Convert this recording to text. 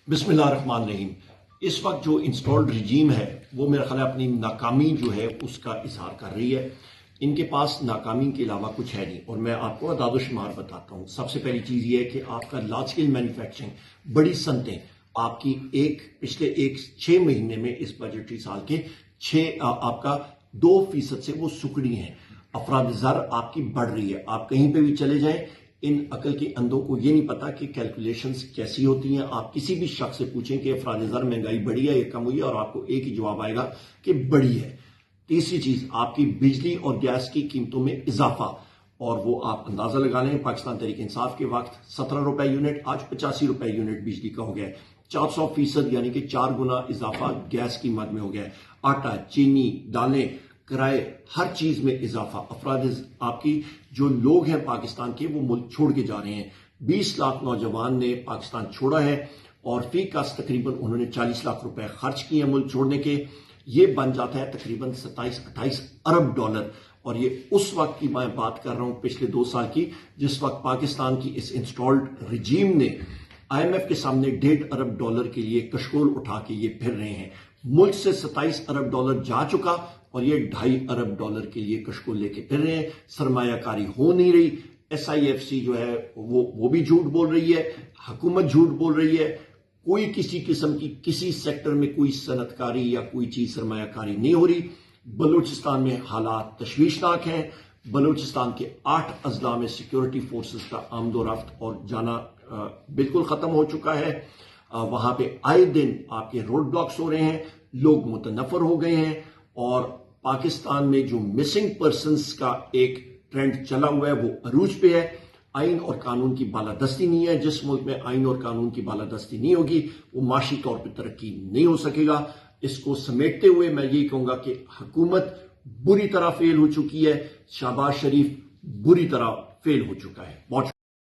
बिस्मिल्लाहिर्रहमानिर्रहीम। इस वक्त जो इंस्टॉल्ड रजीम है वो मेरा ख्याल है अपनी नाकामी जो है उसका इजहार कर रही है। इनके पास नाकामी के अलावा कुछ है नहीं और मैं आपको अदाद शुमार बताता हूँ। सबसे पहली चीज़ ये है कि आपका लार्ज स्केल मैन्युफैक्चरिंग बड़ी सनतें आपकी पिछले 6 महीने में इस बजटरी साल के आपका 2% से वो सुकड़ी हैं। अफराद ज़र आपकी बढ़ रही है। आप कहीं पे भी चले जाएं, इन अकल के अंधों को ये नहीं पता कि कैलकुलेशंस कैसी होती हैं। आप किसी भी शख्स से पूछें कि अफराद ज़र महंगाई बढ़ी है या कम हुई है और आपको एक ही जवाब आएगा कि बढ़ी है। तीसरी चीज आपकी बिजली और गैस की कीमतों में इजाफा, और वो आप अंदाजा लगा लें। पाकिस्तान तहरीक इंसाफ के वक्त 17 रुपए यूनिट, आज 85 रुपए यूनिट बिजली का हो गया है। 400% यानी कि 4 गुना इजाफा गैस की कीमत में हो गया है। आटा, चीनी, दालें, किराए, हर चीज में इजाफा। अफराद आपकी जो लोग हैं पाकिस्तान के वो मुल्क छोड़ के जा रहे हैं। 20 लाख नौजवान ने पाकिस्तान छोड़ा है और फी का तकरीबन उन्होंने 40 लाख रुपए खर्च किए हैं मुल्क छोड़ने के। ये बन जाता है तकरीबन 27-28 अरब डॉलर। और ये उस वक्त की मैं बात कर रहा हूं पिछले 2 साल की, जिस वक्त पाकिस्तान की इस इंस्टॉल्ड रजीम ने IMF के सामने 1.5 अरब डॉलर के लिए कशकोल उठा के ये फिर रहे हैं। मुल्क से 27 अरब डॉलर जा चुका और ये 2.5 अरब डॉलर के लिए कशकोल लेके फिर रहे हैं। सरमायाकारी हो नहीं रही। SIFC जो है वो भी झूठ बोल रही है, हुकूमत झूठ बोल रही है। कोई किसी किस्म की किसी सेक्टर में कोई सनतकारी या कोई चीज सरमायाकारी नहीं हो रही। बलूचिस्तान में हालात तशवीशनाक हैं। बलूचिस्तान के 8 अजला में सिक्योरिटी फोर्सेस का आमदोरफ्त और जाना बिल्कुल खत्म हो चुका है। वहां पे आए दिन आपके रोड ब्लॉक्स हो रहे हैं, लोग मुतनफर हो गए हैं। और पाकिस्तान में जो मिसिंग पर्सन्स का एक ट्रेंड चला हुआ है वो अरूज पे है। आइन और कानून की बालादस्ती नहीं है। जिस मुल्क में आइन और कानून की बालादस्ती नहीं होगी वो माशी तौर पर तरक्की नहीं हो सकेगा। इसको समेटते हुए मैं यही कहूंगा कि हुकूमत बुरी तरह फेल हो चुकी है, शहबाज शरीफ बुरी तरह फेल हो चुका है। बहुत